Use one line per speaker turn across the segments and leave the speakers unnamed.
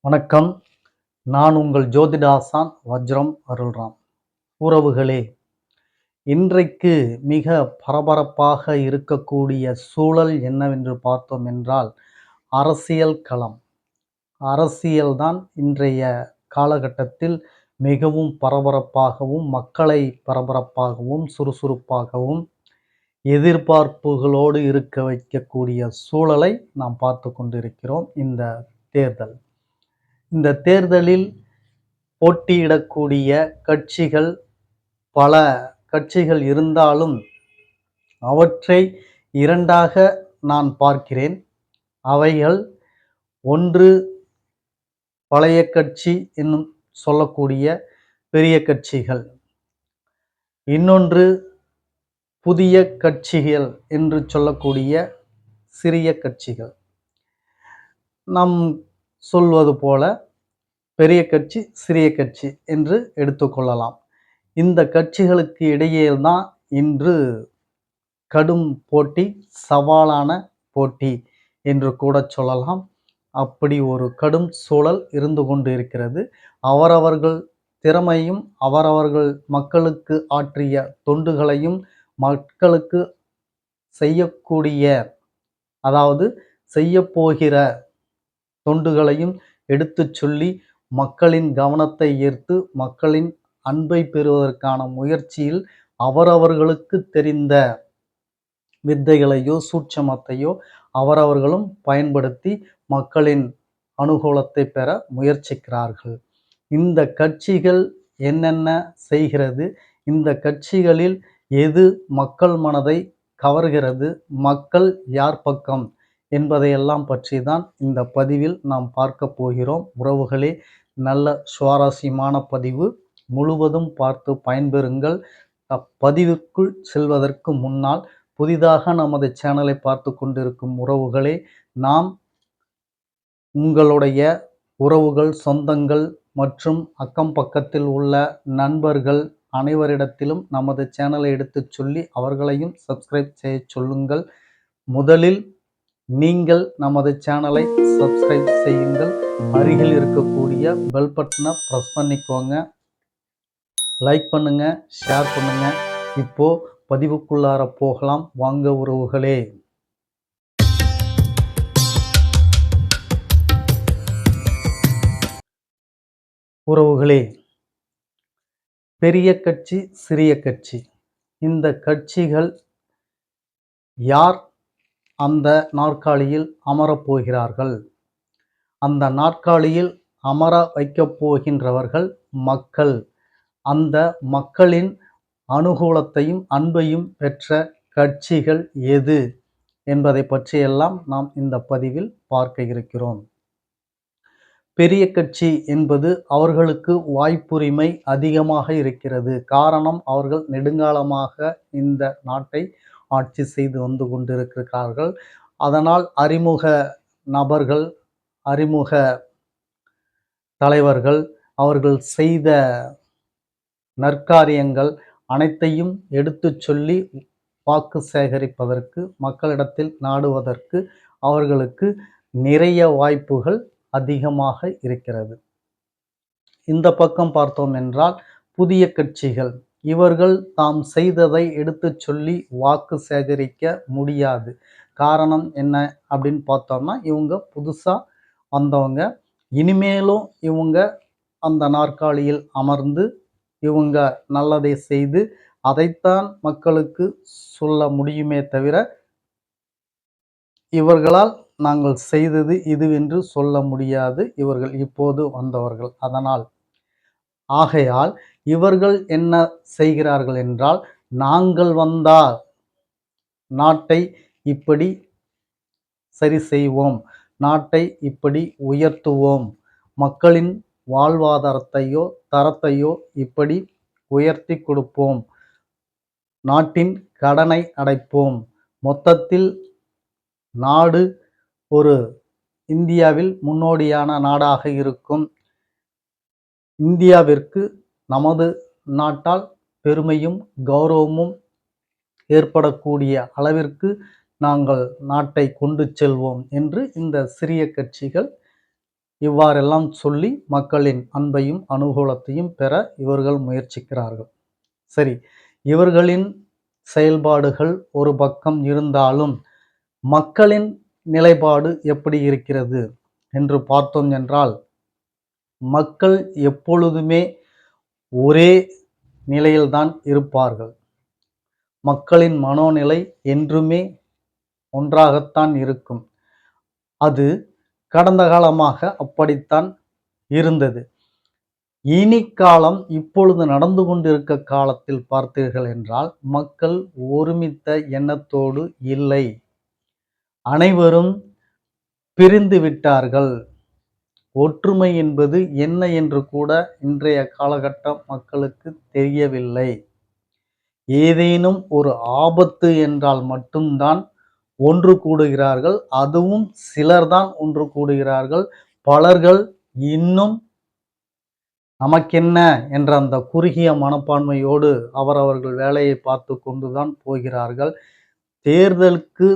வணக்கம். நான் உங்கள் ஜோதிட ஆசான் வஜ்ரம் அருள்ராம். உறவுகளே, இன்றைக்கு மிக பரபரப்பாக இருக்கக்கூடிய சூழல் என்னவென்று பார்த்தோம் என்றால், அரசியல் களம். அரசியல்தான் இன்றைய காலகட்டத்தில் மிகவும் பரபரப்பாகவும், மக்களை பரபரப்பாகவும், சுறுசுறுப்பாகவும், எதிர்பார்ப்புகளோடு இருக்க வைக்கக்கூடிய சூழலை நாம் பார்த்து கொண்டிருக்கிறோம். தேர்தல் இந்த தேர்தலில் போட்டியிடக்கூடிய கட்சிகள் பல கட்சிகள் இருந்தாலும் அவற்றை இரண்டாக நான் பார்க்கிறேன். அவைகள் ஒன்று பழைய கட்சி என்னும் சொல்லக்கூடிய பெரிய கட்சிகள், இன்னொன்று புதிய கட்சிகள் என்று சொல்லக்கூடிய சிறிய கட்சிகள். நாம் சொல்வது போல பெரிய கட்சி, சிறிய கட்சி என்று எடுத்துக்கொள்ளலாம். இந்த கட்சிகளுக்கு இடையேதான் இன்று கடும் போட்டி, சவாலான போட்டி என்று கூட சொல்லலாம். அப்படி ஒரு கடும் சூழல் இருந்து கொண்டு இருக்கிறது. அவரவர்கள் திறமையும், அவரவர்கள் மக்களுக்கு ஆற்றிய தொண்டுகளையும், மக்களுக்கு செய்யக்கூடிய அதாவது செய்யப்போகிற தொண்டுகளையும் எடுத்துச் சொல்லி மக்களின் கவனத்தை ஈர்த்து மக்களின் அன்பை பெறுவதற்கான முயற்சியில் அவரவர்களுக்கு தெரிந்த வித்தைகளையோ சூட்சமத்தையோ அவரவர்களும் பயன்படுத்தி மக்களின் அனுகூலத்தை பெற முயற்சிக்கிறார்கள். இந்த கட்சிகள் என்னென்ன செய்கிறது, இந்த கட்சிகளில் எது மக்கள் மனதை கவர்கிறது, மக்கள் யார் பக்கம் என்பதையெல்லாம் பற்றி தான் இந்த பதிவில் நாம் பார்க்க போகிறோம். உறவுகளே, நல்ல சுவாரஸ்யமான பதிவு, முழுவதும் பார்த்து பயன்பெறுங்கள். அப்பதிவுக்குள் செல்வதற்கு முன்னால் புதிதாக நமது சேனலை பார்த்து கொண்டிருக்கும் உறவுகளே, நாம் உங்களுடைய உறவுகள், சொந்தங்கள் மற்றும் அக்கம் பக்கத்தில் உள்ள நண்பர்கள் அனைவரிடத்திலும் நமது சேனலை எடுத்துச் சொல்லி அவர்களையும் சப்ஸ்கிரைப் செய்ய சொல்லுங்கள். முதலில் நீங்கள் நமது சேனலை சப்ஸ்கிரைப் செய்யுங்கள். அருகில் இருக்கக்கூடிய பெல் பட்டனை ப்ரெஸ் பண்ணிக்கோங்க. லைக் பண்ணுங்க, ஷேர் பண்ணுங்க. இப்போ பதிவுக்குள்ளார போகலாம் வாங்க உறவுகளே. உறவுகளே, பெரிய கட்சி, சிறிய கட்சி, இந்த கட்சிகள் யார் அந்த நாற்காலியில் அமரப்போகிறார்கள்? அந்த நாற்காலியில் அமர வைக்கப் போகின்றவர்கள் மக்கள். அந்த மக்களின் அனுகூலத்தையும் அன்பையும் பெற்ற கட்சிகள் எது என்பதை பற்றியெல்லாம் நாம் இந்த பதிவில் பார்க்க இருக்கிறோம். பெரிய கட்சி என்பது அவர்களுக்கு வாய்ப்புரிமை அதிகமாக இருக்கிறது. காரணம், அவர்கள் நெடுங்காலமாக இந்த நாட்டை ஆட்சி செய்து வந்து கொண்டிருக்கிறார்கள். அதனால் அறிமுக நபர்கள், அறிமுக தலைவர்கள் அவர்கள் செய்த நற்காரியங்கள் அனைத்தையும் எடுத்துச் சொல்லி வாக்கு சேகரிப்பதற்கு, மக்களிடத்தில் நாடுவதற்கு அவர்களுக்கு நிறைய வாய்ப்புகள் அதிகமாக இருக்கிறது. இந்த பக்கம் பார்த்தோம் என்றால் புதிய கட்சிகள், இவர்கள் தாம் செய்ததை எடுத்துச் சொல்லி வாக்கு சேகரிக்க முடியாது. காரணம் என்ன அப்படின்னு பார்த்தோம்னா, இவங்க புதுசா வந்தவங்க. இனிமேலும் இவங்க அந்த நாற்காலியில் அமர்ந்து இவங்க நல்லதை செய்து அதைத்தான் மக்களுக்கு சொல்ல முடியுமே தவிர, இவர்களால் நாங்கள் செய்தது இதுவென்று சொல்ல முடியாது. இவர்கள் இப்போது வந்தவர்கள். ஆகையால் இவர்கள் என்ன செய்கிறார்கள் என்றால், நாங்கள் வந்தால் நாட்டை இப்படி சரி செய்வோம், நாட்டை இப்படி உயர்த்துவோம், மக்களின் வாழ்வாதாரத்தையோ தரத்தையோ இப்படி உயர்த்தி கொடுப்போம், நாட்டின் கடனை அடைப்போம், மொத்தத்தில் நாடு ஒரு இந்தியாவில் முன்னோடியான நாடாக இருக்கும், இந்தியாவிற்கு நமது நாட்டால் பெருமையும் கௌரவமும் ஏற்படக்கூடிய அளவிற்கு நாங்கள் நாட்டை கொண்டு செல்வோம் என்று இந்த சிறிய கட்சிகள் இவ்வாறெல்லாம் சொல்லி மக்களின் அன்பையும் அனுகூலத்தையும் பெற இவர்கள் முயற்சிக்கிறார்கள். சரி, இவர்களின் செயல்பாடுகள் ஒரு பக்கம் இருந்தாலும் மக்களின் நிலைப்பாடு எப்படி இருக்கிறது என்று பார்த்தோம் என்றால், மக்கள் எப்பொழுதுமே ஒரே நிலையில்தான் இருப்பார்கள். மக்களின் மனோநிலை என்றுமே ஒன்றாகத்தான் இருக்கும். அது கடந்த காலமாக அப்படித்தான் இருந்தது. இனி காலம் இப்பொழுது நடந்து கொண்டிருக்க காலத்தில் பார்த்தீர்கள் என்றால், மக்கள் ஒருமித்த எண்ணத்தோடு இல்லை. அனைவரும் பிரிந்து விட்டார்கள். ஒற்றுமை என்பது என்ன என்று கூட இன்றைய காலகட்ட மக்களுக்கு தெரியவில்லை. ஏதேனும் ஒரு ஆபத்து என்றால் மட்டும்தான் ஒன்று கூடுகிறார்கள். அதுவும் சிலர்தான் ஒன்று கூடுகிறார்கள். பலர்கள் இன்னும் நமக்கென்ன என்ற அந்த குறுகிய மனப்பான்மையோடு அவரவர்கள் வேலையை பார்த்து கொண்டுதான் போகிறார்கள். தேர்தலுக்கு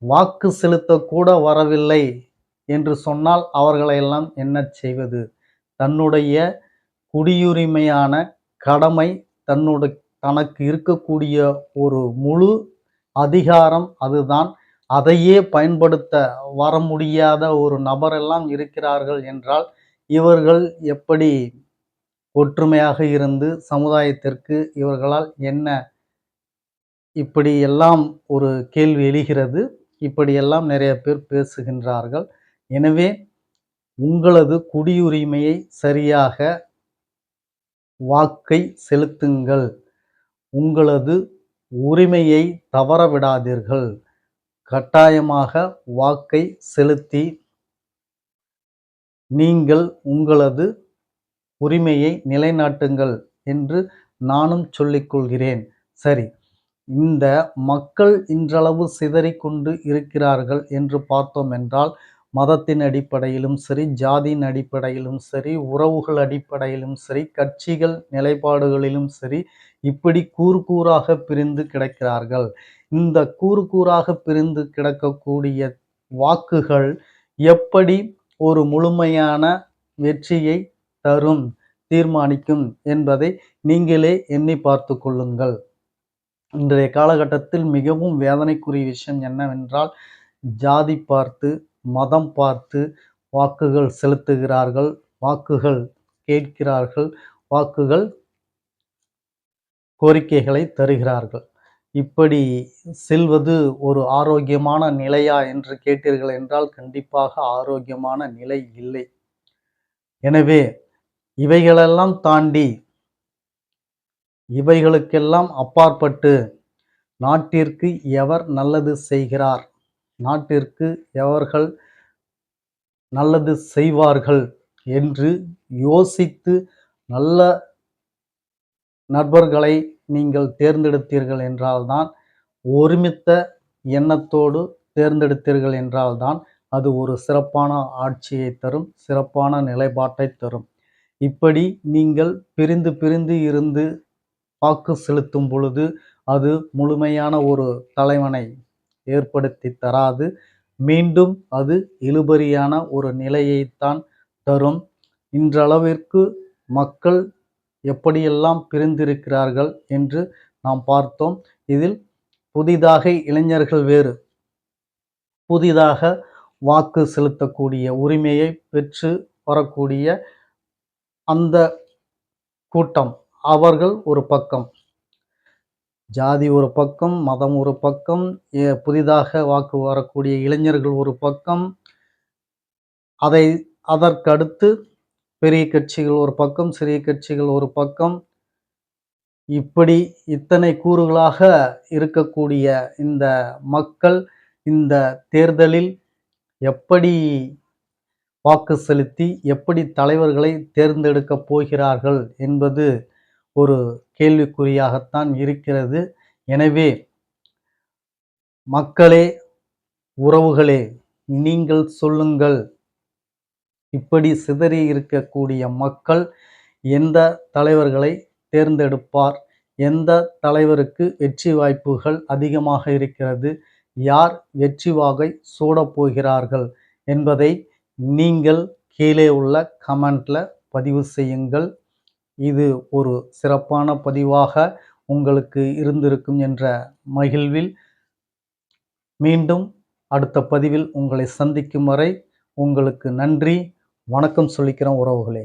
வாக்கு செலுத்தக்கூட வரவில்லை என்று சொன்னால் அவர்களையெல்லாம் என்ன செய்வது? தன்னுடைய குடியுரிமையான கடமை, தனக்கு இருக்கக்கூடிய ஒரு முழு அதிகாரம் அதுதான். அதையே பயன்படுத்த வர முடியாத ஒரு நபரெல்லாம் இருக்கிறார்கள் என்றால், இவர்கள் எப்படி ஒற்றுமையாக இருந்து சமுதாயத்திற்கு இவர்களால் என்ன இப்படியெல்லாம் ஒரு கேள்வி எழுகிறது. இப்படியெல்லாம் நிறைய பேர் பேசுகின்றார்கள். எனவே உங்களது குடியுரிமையை சரியாக வாக்கை செலுத்துங்கள். உங்களது உரிமையை தவற விடாதீர்கள். கட்டாயமாக வாக்கை செலுத்தி நீங்கள் உங்களது உரிமையை நிலைநாட்டுங்கள் என்று நானும் சொல்லிக்கொள்கிறேன். சரி, இந்த மக்கள் இன்றளவு சிதறிக்கொண்டு இருக்கிறார்கள் என்று பார்த்தோம் என்றால், மதத்தின் அடிப்படையிலும் சரி, ஜாதியின் அடிப்படையிலும் சரி, உறவுகள் அடிப்படையிலும் சரி, கட்சிகள் நிலைப்பாடுகளிலும் சரி, இப்படி கூறு கூறாக பிரிந்து கிடக்கிறார்கள். இந்த கூறு கூறாக பிரிந்து கிடக்கக்கூடிய வாக்குகள் எப்படி ஒரு முழுமையான வெற்றியை தரும், தீர்மானிக்கும் என்பதை நீங்களே எண்ணி பார்த்து கொள்ளுங்கள். இன்றைய காலகட்டத்தில் மிகவும் வேதனைக்குரிய விஷயம் என்னவென்றால், ஜாதி பார்த்து, மதம் பார்த்து வாக்குகள் செலுத்துகிறார்கள், வாக்குகள் கேட்கிறார்கள், வாக்குகள் கோரிக்கைகளை தருகிறார்கள். இப்படி செல்வது ஒரு ஆரோக்கியமான நிலையா என்று கேட்டீர்கள் என்றால், கண்டிப்பாக ஆரோக்கியமான நிலை இல்லை. எனவே இவைகளெல்லாம் தாண்டி, இவைகளுக்கெல்லாம் அப்பாற்பட்டு நாட்டிற்கு எவர் நல்லது செய்கிறார், நாட்டிற்கு எவர்கள் நல்லது செய்வார்கள் என்று யோசித்து நல்ல நண்பர்களை நீங்கள் தேர்ந்தெடுத்தீர்கள் என்றால்தான், ஒருமித்த எண்ணத்தோடு தேர்ந்தெடுத்தீர்கள் என்றால்தான் அது ஒரு சிறப்பான ஆட்சியை தரும், சிறப்பான நிலைப்பாட்டை தரும். இப்படி நீங்கள் பிரிந்து பிரிந்து இருந்து வாக்கு செலுத்தும் பொழுது அது முழுமையான ஒரு தலைவனை ஏற்படுத்தி தராது. மீண்டும் அது இழுபறியான ஒரு நிலையைத்தான் தரும். இன்றளவிற்கு மக்கள் எப்படியெல்லாம் பிரிந்திருக்கிறார்கள் என்று நாம் பார்த்தோம். இதில் புதிதாக இளைஞர்கள் வேறு, புதிதாக வாக்கு செலுத்தக்கூடிய உரிமையை பெற்று வரக்கூடிய அந்த கூட்டம், அவர்கள் ஒரு பக்கம், ஜாதி ஒரு பக்கம், மதம் ஒரு பக்கம், புதிதாக வாக்கு வரக்கூடிய இளைஞர்கள் ஒரு பக்கம், அதற்கடுத்து பெரிய கட்சிகள் ஒரு பக்கம், சிறிய கட்சிகள் ஒரு பக்கம், இப்படி இத்தனை கூறுகளாக இருக்கக்கூடிய இந்த மக்கள் இந்த தேர்தலில் எப்படி வாக்கு செலுத்தி எப்படி தலைவர்களை தேர்ந்தெடுக்கப் போகிறார்கள் என்பது ஒரு கேள்விக்குறியாகத்தான் இருக்கிறது. எனவே மக்களே, உறவுகளே, நீங்கள் சொல்லுங்கள். இப்படி சிதறி இருக்கக்கூடிய மக்கள் எந்த தலைவர்களை தேர்ந்தெடுப்பார், எந்த தலைவருக்கு வெற்றி வாய்ப்புகள் அதிகமாக இருக்கிறது, யார் வெற்றி வாகை சூடப் போகிறார்கள் என்பதை நீங்கள் கீழே உள்ள கமெண்ட்ல பதிவு செய்யுங்கள். இது ஒரு சிறப்பான பதிவாக உங்களுக்கு இருந்திருக்கும் என்ற மகிழ்வில் மீண்டும் அடுத்த பதிவில் உங்களை சந்திக்கும் வரை உங்களுக்கு நன்றி, வணக்கம் சொல்லிக்கிறேன் உறவுகளே.